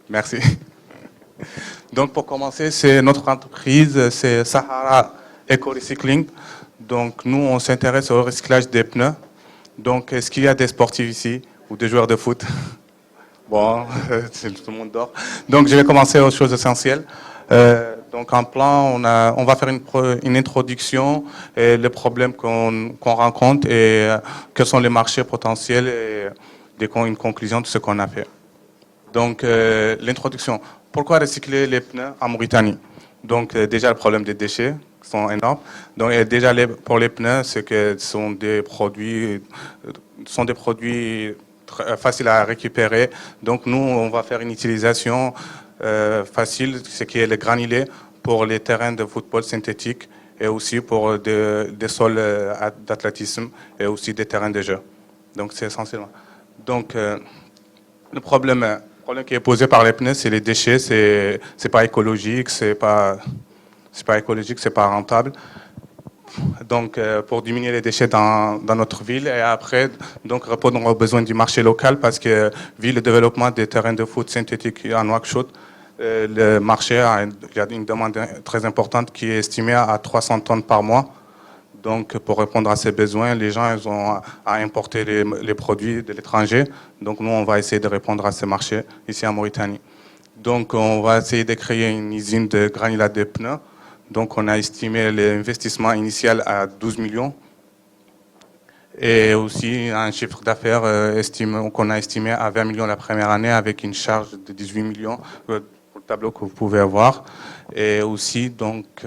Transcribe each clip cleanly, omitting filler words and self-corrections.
Merci. Donc, pour commencer, c'est notre entreprise, c'est Sahara Eco Recycling. Donc, nous, on s'intéresse au recyclage des pneus. Donc, est-ce qu'il y a des sportifs ici ou des joueurs de foot? Bon, tout le monde dort. Donc, je vais commencer aux choses essentielles. Donc, en plan, on va faire une introduction et les problèmes qu'on rencontre et quels sont les marchés potentiels et une conclusion de ce qu'on a fait. Donc, l'introduction. Pourquoi recycler les pneus en Mauritanie? Donc, déjà, le problème des déchets sont énormes. Donc, déjà, pour les pneus, c'est que ce sont des produits faciles à récupérer. Donc, nous, on va faire une utilisation facile, ce qui est le granulé pour les terrains de football synthétique et aussi pour des sols d'athlétisme et aussi des terrains de jeu. Donc, c'est essentiellement. Donc, le problème qui est posé par les pneus, c'est les déchets. C'est pas écologique, c'est pas écologique, c'est pas rentable. Donc, pour diminuer les déchets dans notre ville et après, donc répondre aux besoins du marché local, parce que vu le développement des terrains de foot synthétiques en Nouakchott, le marché il y a une demande très importante qui est estimée à 300 tonnes par mois. Donc, pour répondre à ces besoins, les gens ils ont à importer les produits de l'étranger. Donc, nous, on va essayer de répondre à ces marchés ici en Mauritanie. Donc, on va essayer de créer une usine de granulat de pneus. Donc, on a estimé l'investissement initial à 12 millions. Et aussi un chiffre d'affaires qu'on a estimé à 20 millions la première année avec une charge de 18 millions pour le tableau que vous pouvez voir. Et aussi, donc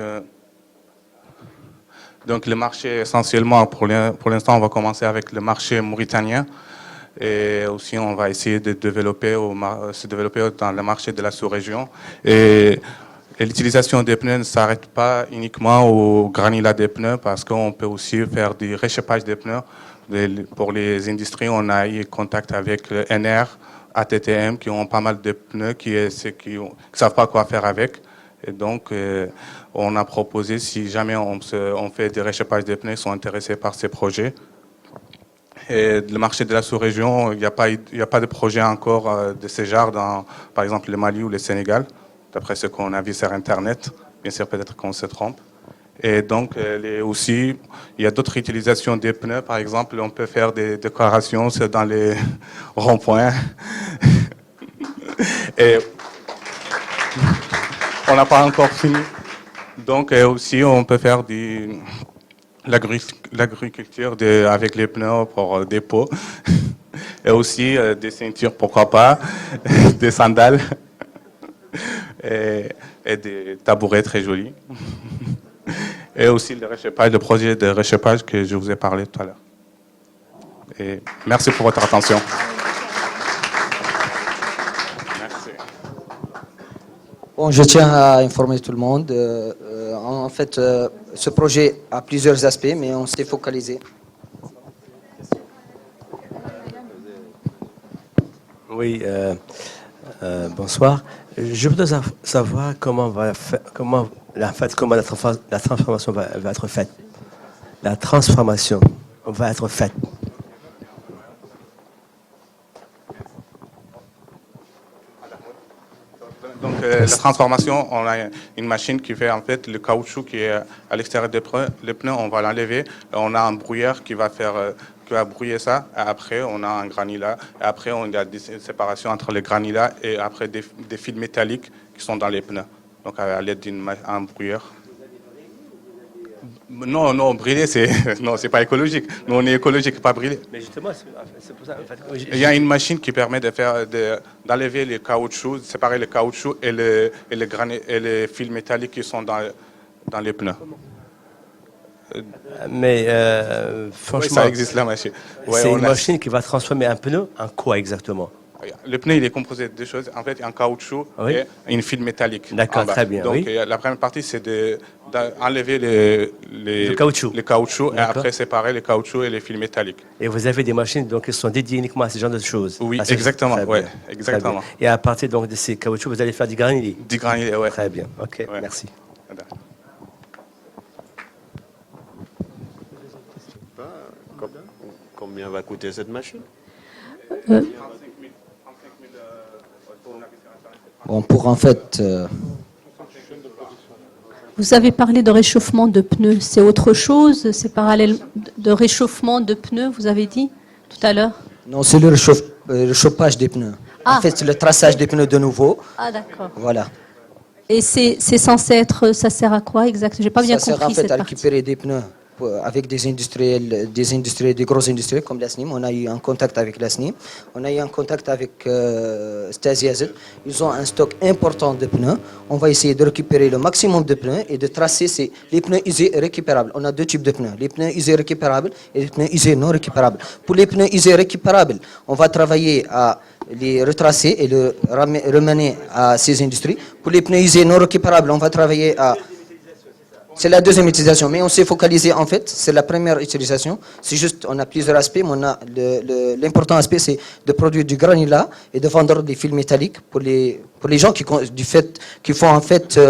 le marché, essentiellement, pour l'instant, on va commencer avec le marché mauritanien. Et aussi, on va essayer de se développer dans le marché de la sous-région. Et l'utilisation des pneus ne s'arrête pas uniquement au granulat des pneus, parce qu'on peut aussi faire du réchauffage des pneus. Pour les industries, on a eu contact avec le NR, ATTM, qui ont pas mal de pneus, qui ne savent pas quoi faire avec. Et donc, on a proposé, si jamais on fait des réchauffage des pneus, ils sont intéressés par ces projets. Et le marché de la sous-région, il n'y a pas de projet encore de ce genre dans, par exemple, le Mali ou le Sénégal, d'après ce qu'on a vu sur Internet. Bien sûr, peut-être qu'on se trompe. Et donc, aussi, il y a d'autres utilisations des pneus. Par exemple, on peut faire des décorations dans les ronds-points. Et on n'a pas encore fini. Donc, aussi, on peut faire l'agriculture avec les pneus pour des pots. Et aussi des ceintures, pourquoi pas, des sandales et des tabourets très jolis. Et aussi le projet de réchauffage que je vous ai parlé tout à l'heure. Et merci pour votre attention. Merci. Bon, je tiens à informer tout le monde. En fait, ce projet a plusieurs aspects, mais on s'est focalisé. Oui, bonsoir. Je voudrais savoir comment la transformation va être faite. La transformation va être faite. Donc, la transformation, on a une machine qui fait en fait le caoutchouc qui est à l'extérieur des pneus. Les pneus, on va l'enlever. On a un brouilleur qui va brouiller ça. Et après, on a un granulat. Et après, on a des séparations entre les granulats et après des fils métalliques qui sont dans les pneus. Donc, à l'aide d'un brouilleur. Non, brûler, c'est pas écologique. Nous, on est écologique, pas brûler. Mais justement, c'est pour ça. En fait, il y a une machine qui permet d'enlever les caoutchoucs, séparer le caoutchouc et les fils métalliques qui sont dans les pneus. Mais franchement, oui, ça existe la machine. Ouais, c'est une machine qui va transformer un pneu en quoi exactement? Le pneu, il est composé de deux choses. En fait, un caoutchouc et une fil métallique. D'accord, très bien. Donc, la première partie, c'est d'enlever le caoutchouc et après séparer les caoutchoucs et les fils métalliques. Et vous avez des machines donc, qui sont dédiées uniquement à ce genre de choses? Oui, exactement. Ouais, exactement. Et à partir donc, de ces caoutchoucs, vous allez faire du granulé? Du granulé, oui. Très bien. OK, merci. Combien va coûter cette machine? Bon, pour en fait, Vous avez parlé de réchauffement de pneus. C'est autre chose? C'est parallèle de réchauffement de pneus, vous avez dit tout à l'heure? non, c'est le réchauffage des pneus. Ah. En fait, c'est le traçage des pneus de nouveau. Ah, d'accord. Voilà. Et c'est censé être, ça sert à quoi exact? J'ai pas bien Ça sert compris en fait cette à partie. récupérer des pneus avec des industriels, des gros industriels comme l'ASNIM. On a eu un contact avec l'ASNIM. On a eu un contact avec Stasi AZ. Ils ont un stock important de pneus. On va essayer de récupérer le maximum de pneus et de tracer les pneus usés récupérables. On a deux types de pneus, les pneus usés récupérables et les pneus usés non récupérables. Pour les pneus usés récupérables, on va travailler à les retracer et le ramener à ces industries. Pour les pneus usés non récupérables, on va travailler à... C'est la deuxième utilisation, mais on s'est focalisé en fait, c'est la première utilisation. C'est juste, on a plusieurs aspects, mais on a l'important aspect, c'est de produire du granulat et de vendre des fils métalliques pour les gens qui font en fait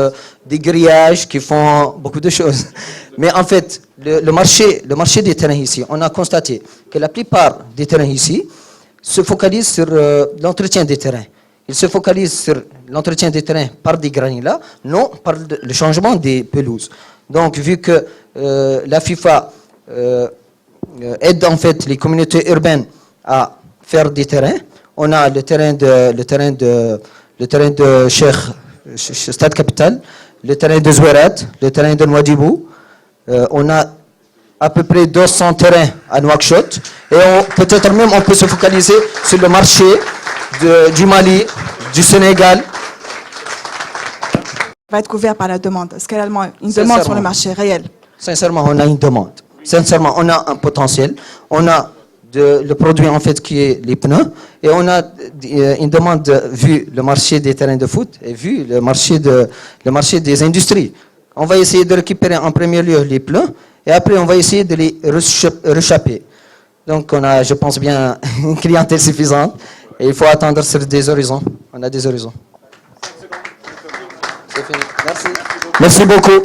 des grillages, qui font beaucoup de choses. Mais en fait, le marché des terrains ici, on a constaté que la plupart des terrains ici se focalisent sur l'entretien des terrains. Ils se focalisent sur l'entretien des terrains par des granulats, non par le changement des pelouses. Donc, vu que la FIFA aide en fait les communautés urbaines à faire des terrains, on a le terrain de Cheikh Stade Capital, le terrain de Zouerat, le terrain de Nouadhibou. On a à peu près 200 terrains à Nouakchott. Et peut-être même on peut se focaliser sur le marché du Mali, du Sénégal. Va être couvert par la demande. Est-ce qu'il y a une demande sur le marché réel? Sincèrement, on a une demande. Sincèrement, on a un potentiel. On a le produit en fait qui est les pneus et on a une demande vu le marché des terrains de foot et vu le marché des industries. On va essayer de récupérer en premier lieu les pneus et après on va essayer de les rechapper. Donc on a, je pense bien, une clientèle suffisante et il faut attendre sur des horizons. On a des horizons. C'est fini. Merci. Merci beaucoup.